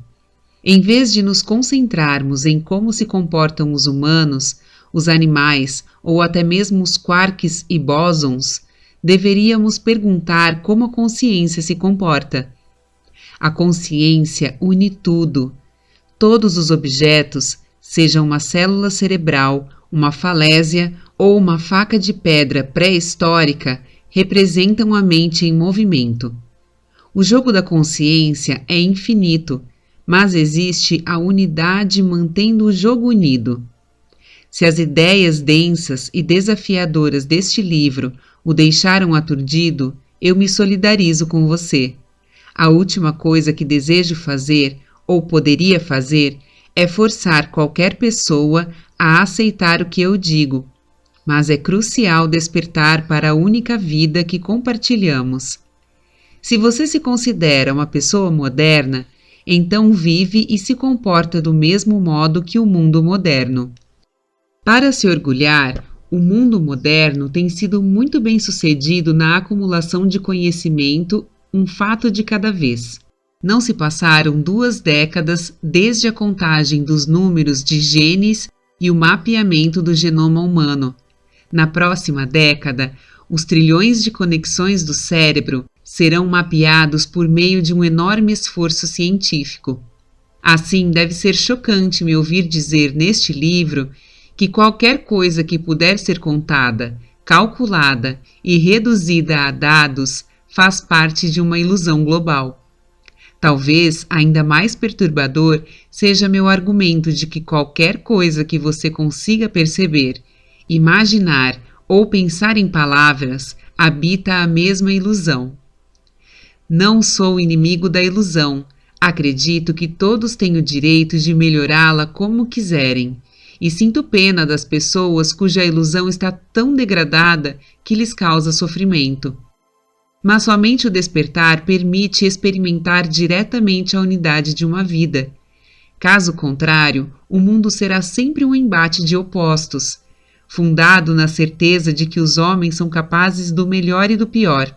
S1: Em vez de nos concentrarmos em como se comportam os humanos, os animais ou até mesmo os quarks e bósons, deveríamos perguntar como a consciência se comporta. A consciência une tudo. Todos os objetos, seja uma célula cerebral, uma falésia ou uma faca de pedra pré-histórica, representam a mente em movimento. O jogo da consciência é infinito, mas existe a unidade mantendo o jogo unido. Se as ideias densas e desafiadoras deste livro o deixaram aturdido, eu me solidarizo com você. A última coisa que desejo fazer, ou poderia fazer, é forçar qualquer pessoa a aceitar o que eu digo, mas é crucial despertar para a única vida que compartilhamos. Se você se considera uma pessoa moderna, então vive e se comporta do mesmo modo que o mundo moderno. Para se orgulhar, o mundo moderno tem sido muito bem sucedido na acumulação de conhecimento, um fato de cada vez. Não se passaram 2 décadas desde a contagem dos números de genes e o mapeamento do genoma humano. Na próxima década, os trilhões de conexões do cérebro serão mapeados por meio de um enorme esforço científico. Assim, deve ser chocante me ouvir dizer neste livro que qualquer coisa que puder ser contada, calculada e reduzida a dados faz parte de uma ilusão global. Talvez ainda mais perturbador seja meu argumento de que qualquer coisa que você consiga perceber, imaginar ou pensar em palavras habita a mesma ilusão. Não sou inimigo da ilusão. Acredito que todos têm o direito de melhorá-la como quiserem. E sinto pena das pessoas cuja ilusão está tão degradada que lhes causa sofrimento. Mas somente o despertar permite experimentar diretamente a unidade de uma vida. Caso contrário, o mundo será sempre um embate de opostos, fundado na certeza de que os homens são capazes do melhor e do pior.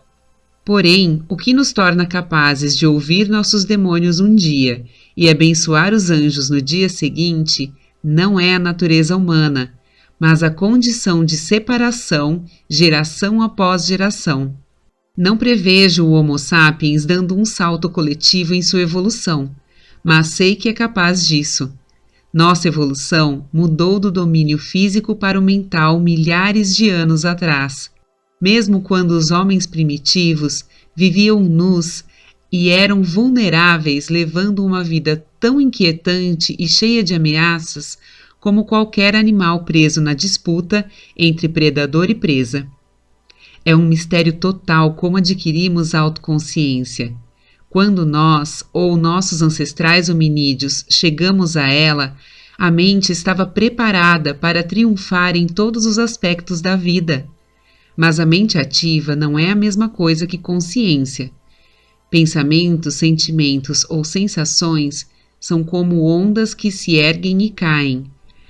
S1: Porém, o que nos torna capazes de ouvir nossos demônios um dia e abençoar os anjos no dia seguinte não é a natureza humana, mas a condição de separação, geração após geração. Não prevejo o Homo sapiens dando um salto coletivo em sua evolução, mas sei que é capaz disso. Nossa evolução mudou do domínio físico para o mental milhares de anos atrás. Mesmo quando os homens primitivos viviam nus e eram vulneráveis, levando uma vida tão inquietante e cheia de ameaças como qualquer animal preso na disputa entre predador e presa. É um mistério total como adquirimos a autoconsciência. Quando nós, ou nossos ancestrais hominídeos, chegamos a ela, a mente estava preparada para triunfar em todos os aspectos da vida. Mas a mente ativa não é a mesma coisa que consciência. Pensamentos, sentimentos ou sensações são como ondas que se erguem e caem.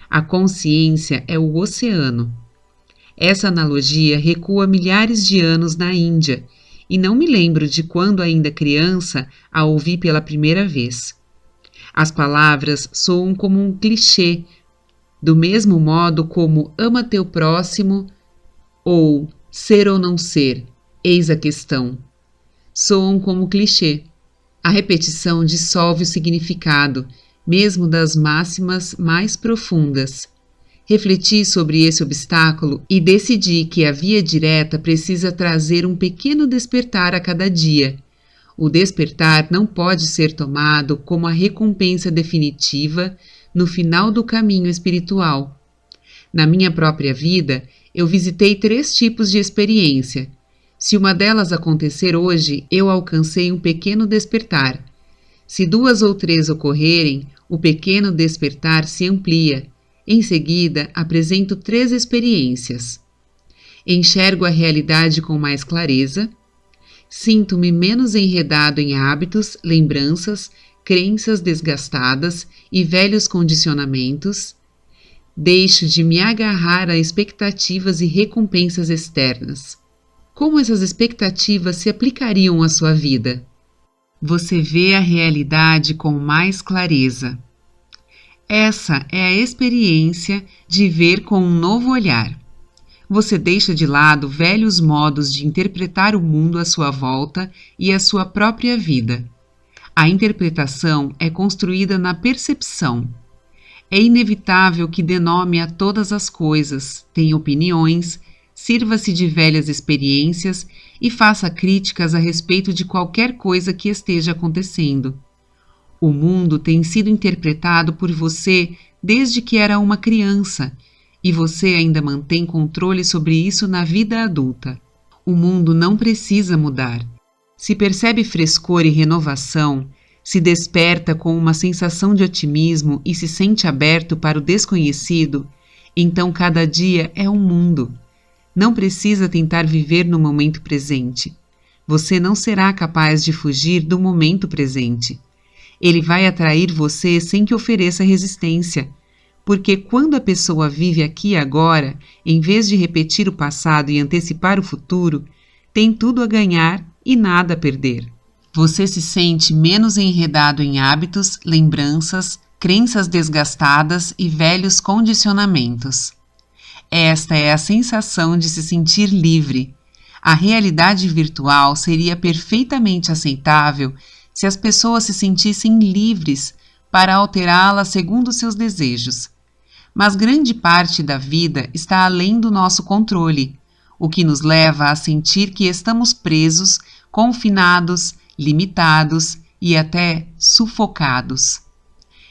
S1: A consciência é o oceano. Essa analogia recua milhares de anos na Índia e não me lembro de quando ainda criança a ouvi pela primeira vez. As palavras soam como um clichê, do mesmo modo como ama teu próximo ou ser ou não ser, eis a questão. Soam como clichê. A repetição dissolve o significado, mesmo das máximas mais profundas. Refleti sobre esse obstáculo e decidi que a via direta precisa trazer um pequeno despertar a cada dia. O despertar não pode ser tomado como a recompensa definitiva no final do caminho espiritual. Na minha própria vida, eu visitei 3 tipos de experiência. Se uma delas acontecer hoje, eu alcancei um pequeno despertar. Se 2 ou 3 ocorrerem, o pequeno despertar se amplia. Em seguida, apresento 3 experiências. Enxergo a realidade com mais clareza. Sinto-me menos enredado em hábitos, lembranças, crenças desgastadas e velhos condicionamentos. Deixo de me agarrar a expectativas e recompensas externas. Como essas expectativas se aplicariam à sua vida? Você vê a realidade com mais clareza. Essa é a experiência de ver com um novo olhar. Você deixa de lado velhos modos de interpretar o mundo à sua volta e a sua própria vida. A interpretação é construída na percepção. É inevitável que denome a todas as coisas, tenha opiniões, sirva-se de velhas experiências e faça críticas a respeito de qualquer coisa que esteja acontecendo. O mundo tem sido interpretado por você desde que era uma criança, e você ainda mantém controle sobre isso na vida adulta. O mundo não precisa mudar. Se percebe frescor e renovação, se desperta com uma sensação de otimismo e se sente aberto para o desconhecido, então cada dia é um mundo. Não precisa tentar viver no momento presente. Você não será capaz de fugir do momento presente. Ele vai atrair você sem que ofereça resistência, porque quando a pessoa vive aqui e agora, em vez de repetir o passado e antecipar o futuro, tem tudo a ganhar e nada a perder. Você se sente menos enredado em hábitos, lembranças, crenças desgastadas e velhos condicionamentos. Esta é a sensação de se sentir livre. A realidade virtual seria perfeitamente aceitável se as pessoas se sentissem livres para alterá-la segundo seus desejos. Mas grande parte da vida está além do nosso controle, o que nos leva a sentir que estamos presos, confinados, limitados e até sufocados.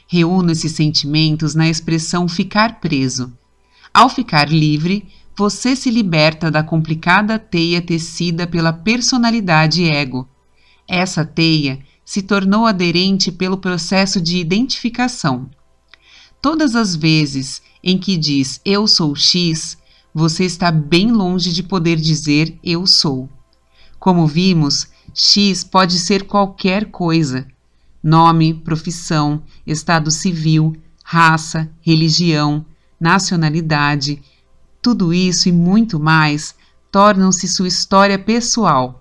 S1: Reúno esses sentimentos na expressão ficar preso. Ao ficar livre, você se liberta da complicada teia tecida pela personalidade ego. Essa teia se tornou aderente pelo processo de identificação. Todas as vezes em que diz eu sou X, você está bem longe de poder dizer eu sou. Como vimos, X pode ser qualquer coisa: nome, profissão, estado civil, raça, religião, nacionalidade. Tudo isso e muito mais tornam-se sua história pessoal.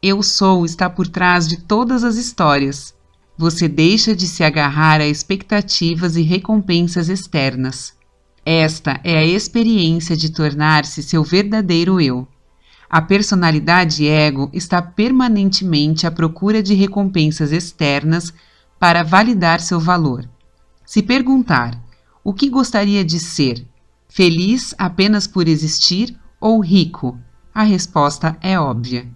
S1: Eu sou está por trás de todas as histórias. Você deixa de se agarrar a expectativas e recompensas externas. Esta é a experiência de tornar-se seu verdadeiro eu. A personalidade ego está permanentemente à procura de recompensas externas para validar seu valor. Se perguntar, o que gostaria de ser? Feliz apenas por existir ou rico? A resposta é óbvia.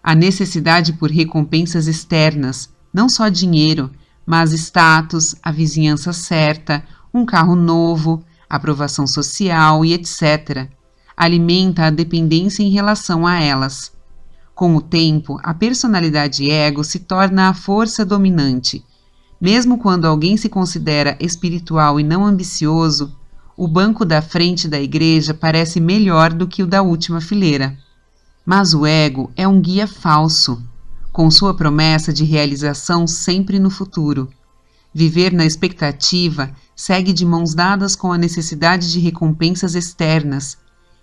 S1: A necessidade por recompensas externas, não só dinheiro, mas status, a vizinhança certa, um carro novo, aprovação social e etc., alimenta a dependência em relação a elas. Com o tempo, a personalidade ego se torna a força dominante. Mesmo quando alguém se considera espiritual e não ambicioso, o banco da frente da igreja parece melhor do que o da última fileira. Mas o ego é um guia falso, com sua promessa de realização sempre no futuro. Viver na expectativa segue de mãos dadas com a necessidade de recompensas externas.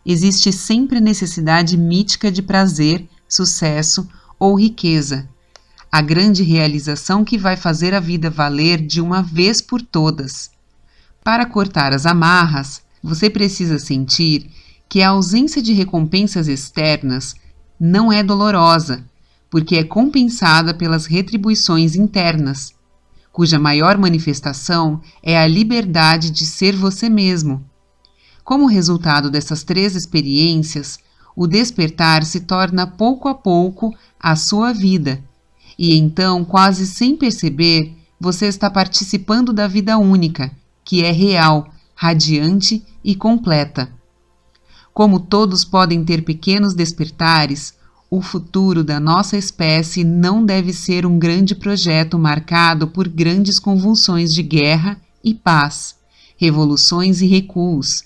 S1: Existe sempre necessidade mítica de prazer, sucesso ou riqueza. A grande realização que vai fazer a vida valer de uma vez por todas. Para cortar as amarras, você precisa sentir que a ausência de recompensas externas não é dolorosa, porque é compensada pelas retribuições internas, cuja maior manifestação é a liberdade de ser você mesmo. Como resultado dessas 3 experiências, o despertar se torna pouco a pouco a sua vida, e então, quase sem perceber, você está participando da vida única, que é real, radiante e completa. Como todos podem ter pequenos despertares, o futuro da nossa espécie não deve ser um grande projeto marcado por grandes convulsões de guerra e paz, revoluções e recuos,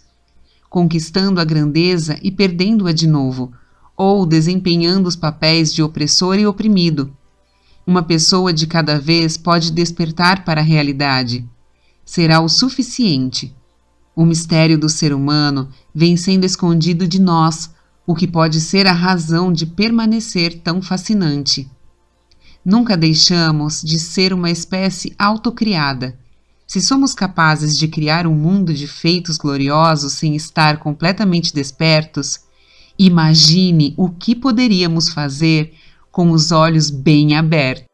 S1: conquistando a grandeza e perdendo-a de novo, ou desempenhando os papéis de opressor e oprimido. Uma pessoa de cada vez pode despertar para a realidade. Será o suficiente. O mistério do ser humano vem sendo escondido de nós, o que pode ser a razão de permanecer tão fascinante. Nunca deixamos de ser uma espécie autocriada. Se somos capazes de criar um mundo de feitos gloriosos sem estar completamente despertos, imagine o que poderíamos fazer com os olhos bem abertos.